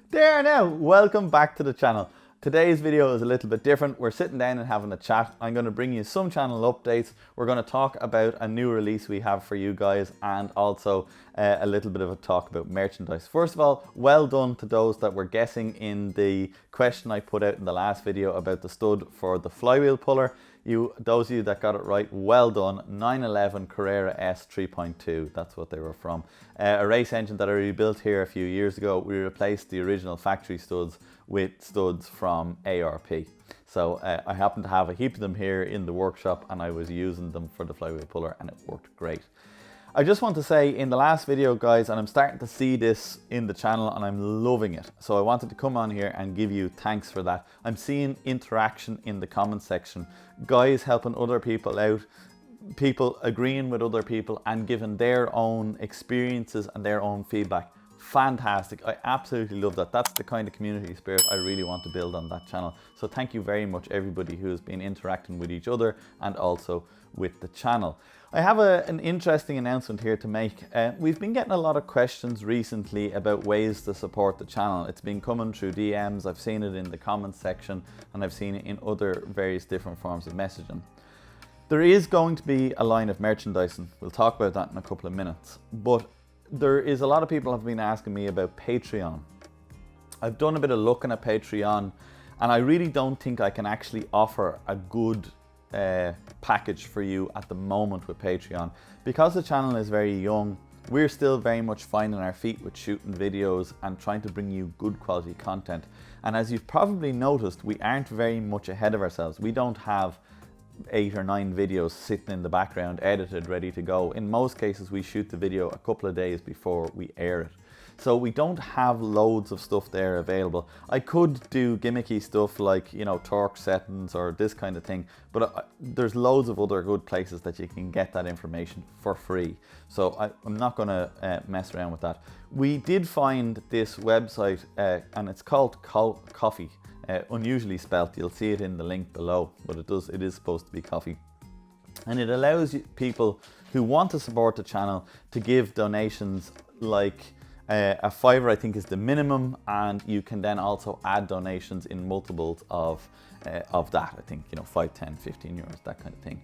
There now, welcome back to the channel. Today's video is a little bit different. We're sitting down and having a chat. I'm going to bring you some channel updates. We're going to talk about a new release we have for you guys, and also a little bit of a talk about merchandise. First of all, well done to those that were guessing in the question I put out in the last video about the stud for the flywheel puller. Those of you that got it right, well done. 911 Carrera S 3.2, that's what they were from. A race engine that I rebuilt here a few years ago. We replaced the original factory studs with studs from ARP. So I happen to have a heap of them here in the workshop, and I was using them for the flywheel puller and it worked great. I just want to say in the last video, guys, and I'm starting to see this in the channel and I'm loving it. So I wanted to come on here and give you thanks for that. I'm seeing interaction in the comment section. Guys helping other people out, people agreeing with other people and giving their own experiences and their own feedback. Fantastic. I absolutely love that. That's the kind of community spirit I really want to build on that channel. So thank you very much everybody who has been interacting with each other and also with the channel. I have an interesting announcement here to make. We've been getting a lot of questions recently about ways to support the channel. It's been coming through DMs, I've seen it in the comments section, and I've seen it in other various different forms of messaging. There is going to be a line of merchandising. We'll talk about that in a couple of minutes. But there is a lot of people have been asking me about Patreon. I've done a bit of looking at Patreon, and I really don't think I can actually offer a good package for you at the moment with Patreon. Because the channel is very young, we're still very much finding our feet with shooting videos and trying to bring you good quality content. And as you've probably noticed, we aren't very much ahead of ourselves. We don't have 8 or 9 videos sitting in the background edited ready to go. In most cases we shoot the video a couple of days before we air it. So we don't have loads of stuff there available. I could do gimmicky stuff like, you know, torque settings or this kind of thing, but there's loads of other good places that you can get that information for free. So I'm not going to mess around with that. We did find this website and it's called Coffee. Unusually spelt. You'll see it in the link below, but it is supposed to be coffee. And it allows people who want to support the channel to give donations like a $5 I think is the minimum, and you can then also add donations in multiples of that. I think, you know, 5, 10, 15 euros, that kind of thing.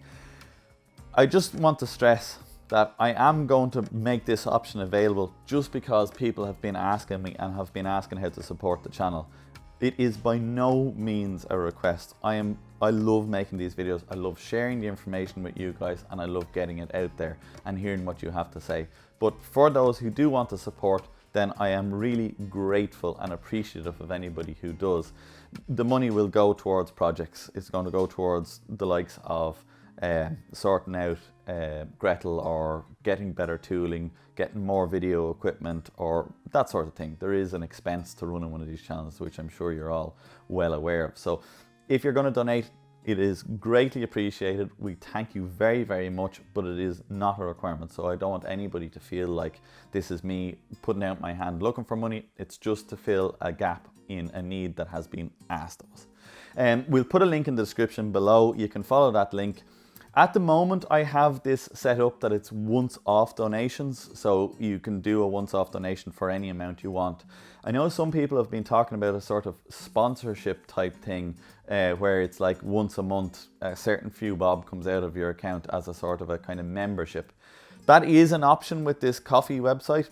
I just want to stress that I am going to make this option available just because people have been asking me and have been asking how to support the channel. It is by no means a request. I love making these videos. I love sharing the information with you guys, and I love getting it out there and hearing what you have to say. But for those who do want to support, then I am really grateful and appreciative of anybody who does. The money will go towards projects. It's going to go towards the likes of sorting out Gretel, or getting better tooling, getting more video equipment, or that sort of thing. There is an expense to running one of these channels, which I'm sure you're all well aware of. So if you're going to donate, it is greatly appreciated. We thank you very, very much, but it is not a requirement. So I don't want anybody to feel like this is me putting out my hand looking for money. It's just to fill a gap in a need that has been asked of us. We'll put a link in the description below. You can follow that link. At the moment, I have this set up that it's once-off donations, so you can do a once-off donation for any amount you want. I know some people have been talking about a sort of sponsorship type thing, where it's like once a month, a certain few bob comes out of your account as a sort of a kind of membership. That is an option with this coffee website.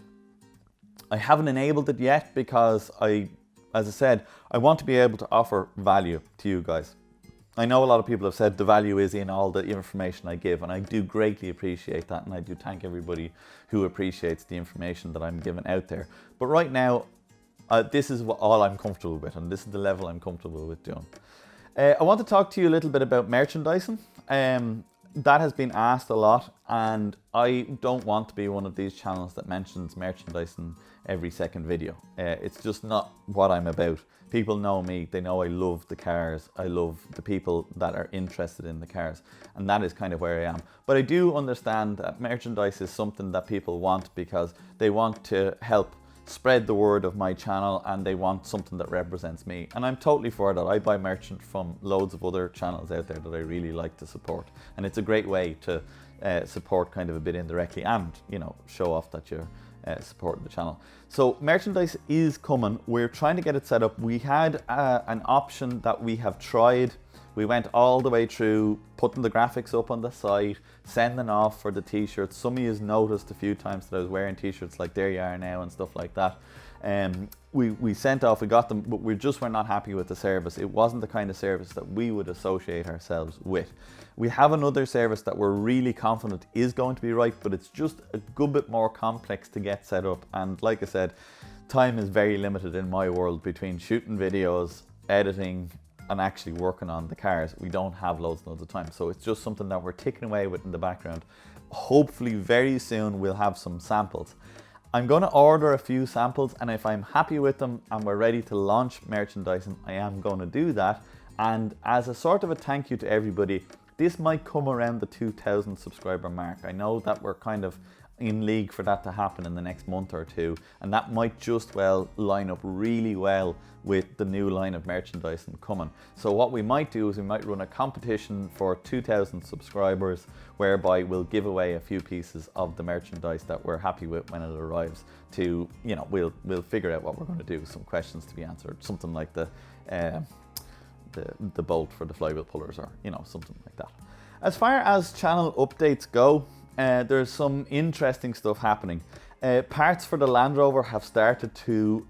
I haven't enabled it yet because as I said, I want to be able to offer value to you guys. I know a lot of people have said the value is in all the information I give, and I do greatly appreciate that, and I do thank everybody who appreciates the information that I'm giving out there. But right now, this is all I'm comfortable with, and this is the level I'm comfortable with doing. I want to talk to you a little bit about merchandising. That has been asked a lot, and I don't want to be one of these channels that mentions merchandising every second video. It's just not what I'm about. People know me, they know I love the cars, I love the people that are interested in the cars, and that is kind of where I am. But I do understand that merchandise is something that people want because they want to help spread the word of my channel, and they want something that represents me, and I'm totally for that. I buy merchant from loads of other channels out there that I really like to support, and it's a great way to support kind of a bit indirectly and, you know, show off that you're supporting the channel. So merchandise is coming. We're trying to get it set up. We had an option that we have tried. We went all the way through putting the graphics up on the site, sending off for the t-shirts. Some of you have noticed a few times that I was wearing t-shirts like There You Are Now and stuff like that. We sent off, we got them, but we just were not happy with the service. It wasn't the kind of service that we would associate ourselves with. We have another service that we're really confident is going to be right, but it's just a good bit more complex to get set up. And like I said, time is very limited in my world between shooting videos, editing, and actually working on the cars. We don't have loads of time. So it's just something that we're ticking away with in the background. Hopefully very soon we'll have some samples. I'm going to order a few samples, and if I'm happy with them and we're ready to launch merchandising, I am going to do that. And as a sort of a thank you to everybody, this might come around the 2,000 subscriber mark. I know that we're kind of in league for that to happen in the next month or two, and that might just well line up really well with the new line of merchandising coming. So what we might do is we might run a competition for 2,000 subscribers, whereby we'll give away a few pieces of the merchandise that we're happy with when it arrives. To, you know, we'll figure out what we're going to do, some questions to be answered, something like the bolt for the flywheel pullers, or you know, something like that. As far as channel updates go, there's some interesting stuff happening. Parts for the Land Rover have started to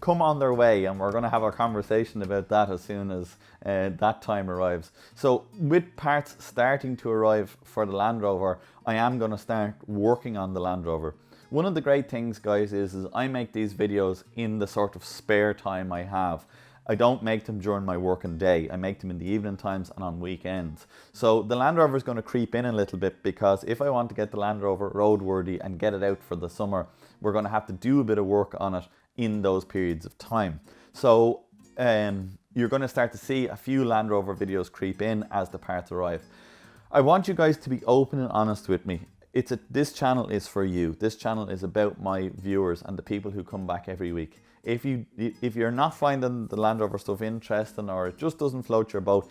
come on their way, and we're going to have a conversation about that as soon as that time arrives. So with parts starting to arrive for the Land Rover, I am going to start working on the Land Rover. One of the great things, guys, is I make these videos in the sort of spare time I have. I don't make them during my working day. I make them in the evening times and on weekends. So the Land Rover is going to creep in a little bit, because if I want to get the Land Rover roadworthy and get it out for the summer, we're going to have to do a bit of work on it in those periods of time. So you're going to start to see a few Land Rover videos creep in as the parts arrive. I want you guys to be open and honest with me. This channel is for you. This channel is about my viewers and the people who come back every week. If you're not finding the Land Rover stuff interesting, or it just doesn't float your boat,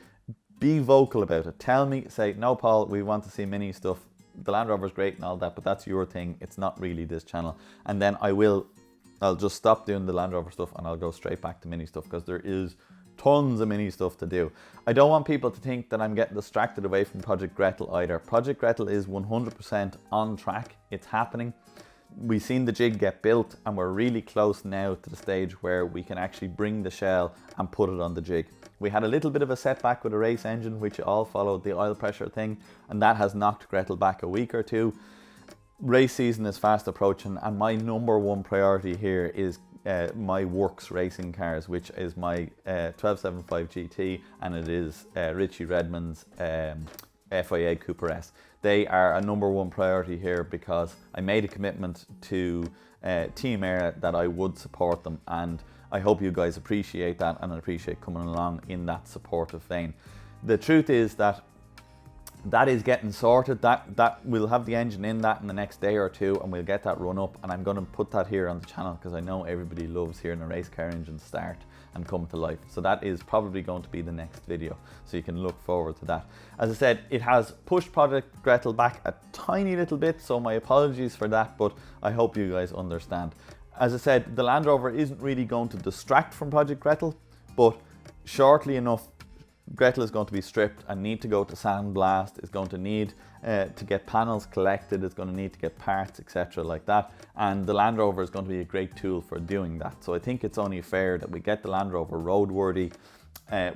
be vocal about it. Tell me, say, no Paul, we want to see mini stuff. The Land Rover's great and all that, but that's your thing. It's not really this channel. And then I'll just stop doing the Land Rover stuff and I'll go straight back to mini stuff, because there is tons of mini stuff to do. I don't want people to think that I'm getting distracted away from Project Gretel either. Project Gretel is 100% on track. It's happening. We've seen the jig get built, and we're really close now to the stage where we can actually bring the shell and put it on the jig. We had a little bit of a setback with a race engine, which all followed the oil pressure thing, and that has knocked Gretel back a week or two. Race season is fast approaching, and my number one priority here is my works racing cars, which is my 1275 GT, and it is Richie Redmond's FIA Cooper S. They are a number one priority here, because I made a commitment to Team Air that I would support them, and I hope you guys appreciate that, and I appreciate coming along in that supportive vein. The truth is that is getting sorted. That we'll have the engine in that in the next day or two, and we'll get that run up, and I'm going to put that here on the channel, because I know everybody loves hearing a race car engine start and come to life. So that is probably going to be the next video, so you can look forward to that. As I said, it has pushed Project Gretel back a tiny little bit, so my apologies for that, but I hope you guys understand. As I said, the Land Rover isn't really going to distract from Project Gretel, but shortly enough Gretel is going to be stripped and need to go to sandblast. It's going to need to get panels collected. It's going to need to get parts, etc. like that. And the Land Rover is going to be a great tool for doing that. So I think it's only fair that we get the Land Rover roadworthy,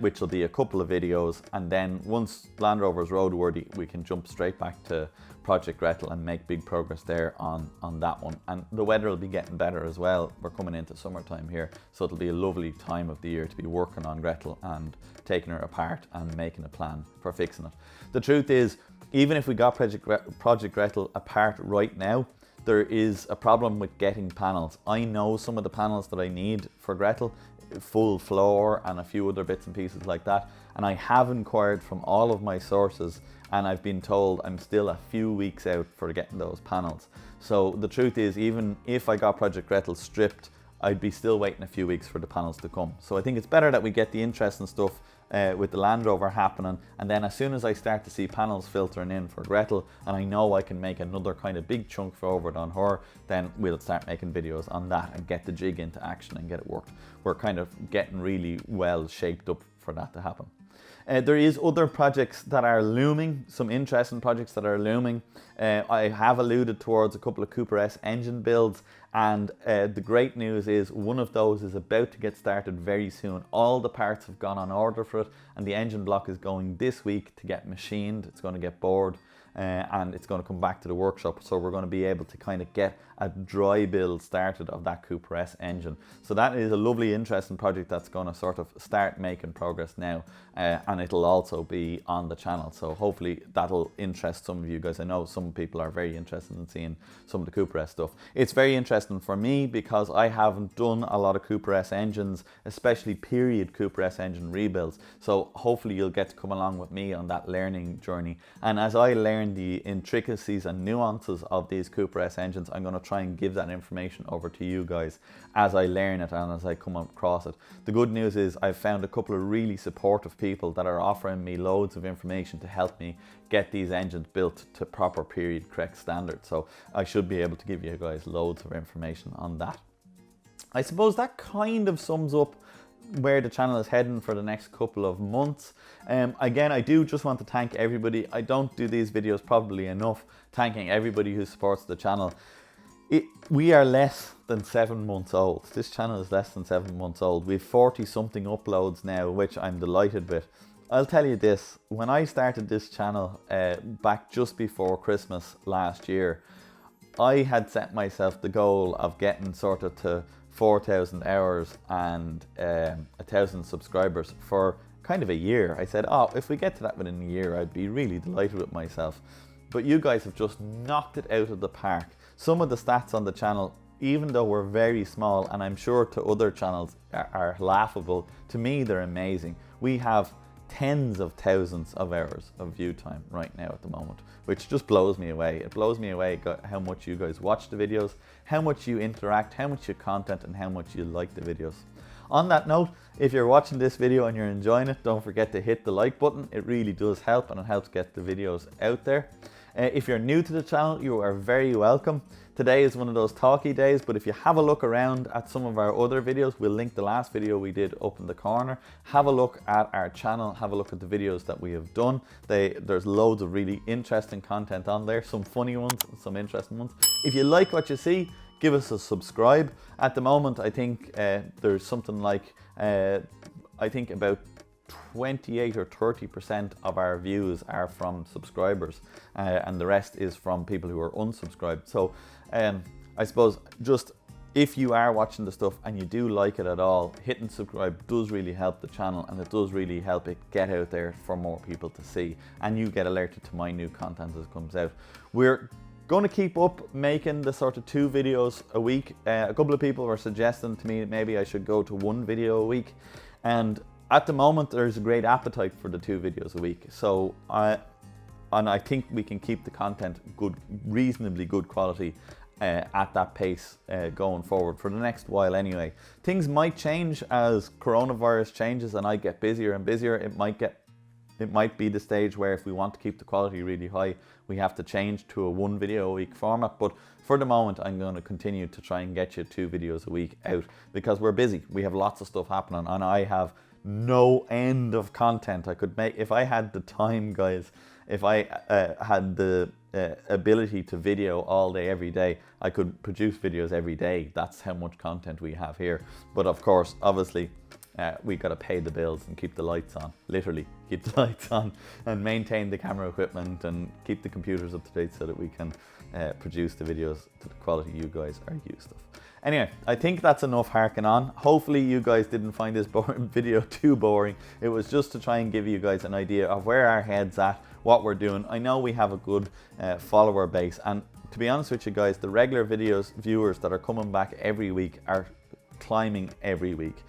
which will be a couple of videos. And then once Land Rover is roadworthy, we can jump straight back to Project Gretel and make big progress there on that one. And the weather will be getting better as well. We're coming into summertime here, so it'll be a lovely time of the year to be working on Gretel and taking her apart and making a plan for fixing it. The truth is, even if we got Project Gretel apart right now, there is a problem with getting panels. I know some of the panels that I need for Gretel, full floor and a few other bits and pieces like that, and I have inquired from all of my sources, and I've been told I'm still a few weeks out for getting those panels. So the truth is, even if I got Project Gretel stripped, I'd be still waiting a few weeks for the panels to come. So I think it's better that we get the interesting stuff with the Land Rover happening, and then as soon as I start to see panels filtering in for Gretel, and I know I can make another kind of big chunk forward on her, then we'll start making videos on that and get the jig into action and get it worked. We're kind of getting really well shaped up for that to happen. There is other projects that are looming, some interesting projects that are looming. I have alluded towards a couple of Cooper S engine builds, and the great news is one of those is about to get started very soon. All the parts have gone on order for it, and the engine block is going this week to get machined. It's going to get bored, and it's going to come back to the workshop, so we're going to be able to kind of get a dry build started of that Cooper S engine. So that is a lovely, interesting project that's going to sort of start making progress now, and it'll also be on the channel, so hopefully that'll interest some of you guys. I know some people are very interested in seeing some of the Cooper S stuff. It's very interesting for me because I haven't done a lot of Cooper S engines, especially period Cooper S engine rebuilds, so hopefully you'll get to come along with me on that learning journey, and as I learn the intricacies and nuances of these Cooper S engines, I'm going to try and give that information over to you guys as I learn it and as I come across it. The good news is I've found a couple of really supportive people that are offering me loads of information to help me get these engines built to proper period correct standards, so I should be able to give you guys loads of information on that. I suppose that kind of sums up where the channel is heading for the next couple of months. Again, I do just want to thank everybody. I don't do these videos probably enough, thanking everybody who supports the channel. We are less than 7 months old. This channel is less than 7 months old. We've 40 something uploads now, which I'm delighted with. I'll tell you this, when I started this channel back just before Christmas last year, I had set myself the goal of getting sort of to 4,000 hours and 1,000 subscribers for kind of a year. I said, oh, if we get to that within a year, I'd be really delighted with myself. But you guys have just knocked it out of the park. Some of the stats on the channel, even though we're very small, and I'm sure to other channels are laughable, to me they're amazing. We have tens of thousands of hours of view time right now at the moment, which just blows me away. It blows me away how much you guys watch the videos, how much you interact, how much you content, and how much you like the videos. On that note, if you're watching this video and you're enjoying it, don't forget to hit the like button. It really does help, and it helps get the videos out there. If you're new to the channel, you are very welcome. Today is one of those talky days, but if you have a look around at some of our other videos, we'll link the last video we did up in the corner. Have a look at our channel, have a look at the videos that we have done. There's loads of really interesting content on there, some funny ones, some interesting ones. If you like what you see, give us a subscribe. At the moment, I think there's something like, I think about 28 or 30% of our views are from subscribers, and the rest is from people who are unsubscribed. So I suppose just if you are watching the stuff and you do like it at all, hitting subscribe does really help the channel, and it does really help it get out there for more people to see, and you get alerted to my new content as it comes out. We're going to keep up making the sort of 2 videos a week. A couple of people were suggesting to me that maybe I should go to 1 video a week, and at the moment there's a great appetite for the 2 videos a week. So I think we can keep the content good, reasonably good quality at that pace going forward for the next while anyway. Things might change as coronavirus changes and I get busier and busier. It might be the stage where if we want to keep the quality really high, we have to change to a 1 video a week format. But for the moment, I'm going to continue to try and get you 2 videos a week out because we're busy. We have lots of stuff happening, and I have no end of content I could make. If I had the time, guys, if I had the ability to video all day, every day, I could produce videos every day. That's how much content we have here. But of course, obviously, we got to pay the bills and keep the lights on, literally keep the lights on, and maintain the camera equipment and keep the computers up to date so that we can produce the videos to the quality you guys are used to. Anyway, I think that's enough harking on. Hopefully you guys didn't find this video too boring. It was just to try and give you guys an idea of where our head's at, what we're doing. I know we have a good follower base, and to be honest with you guys, the regular viewers that are coming back every week are climbing every week.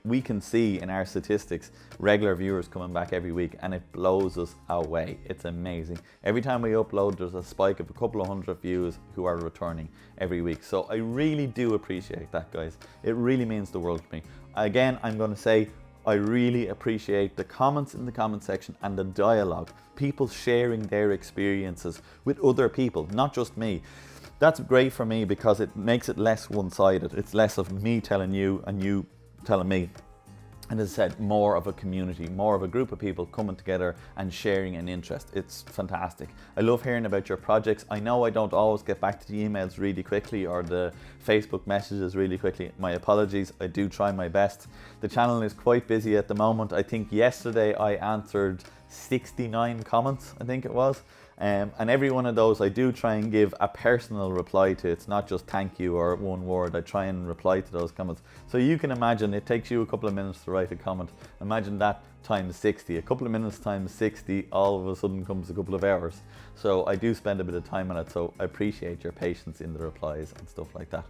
We can see in our statistics regular viewers coming back every week, and it blows us away. It's amazing. Every time we upload, there's a spike of a couple of 100 views who are returning every week. So I really do appreciate that, guys. It really means the world to me. Again, I'm going to say I really appreciate the comments in the comment section and the dialogue, people sharing their experiences with other people, not just me. That's great for me because it makes it less one-sided. It's less of me telling you and you telling me. And as I said, more of a community, more of a group of people coming together and sharing an interest. It's fantastic. I love hearing about your projects. I know I don't always get back to the emails really quickly or the Facebook messages really quickly. My apologies, I do try my best. The channel is quite busy at the moment. I think yesterday I answered 69 comments, I think it was. And every one of those I do try and give a personal reply to. It's not just thank you or one word. I try and reply to those comments. So you can imagine it takes you a couple of minutes to write a comment. Imagine that times 60. A couple of minutes times 60 all of a sudden comes a couple of hours. So I do spend a bit of time on it. So I appreciate your patience in the replies and stuff like that.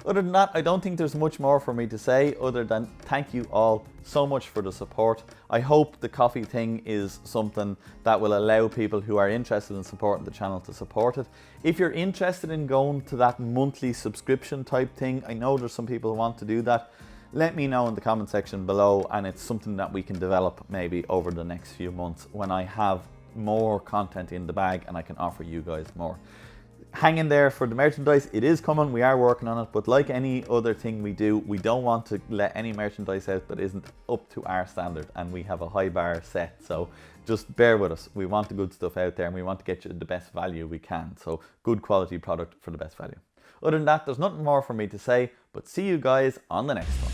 Other than that, I don't think there's much more for me to say other than thank you all so much for the support. I hope the coffee thing is something that will allow people who are interested in supporting the channel to support it. If you're interested in going to that monthly subscription type thing, I know there's some people who want to do that. Let me know in the comment section below, and it's something that we can develop maybe over the next few months when I have more content in the bag and I can offer you guys more. Hang in there for the merchandise. It is coming, we are working on it, but like any other thing we do, we don't want to let any merchandise out that isn't up to our standard, and we have a high bar set, so just bear with us. We want the good stuff out there and we want to get you the best value we can, so good quality product for the best value. Other than that, there's nothing more for me to say, but see you guys on the next one.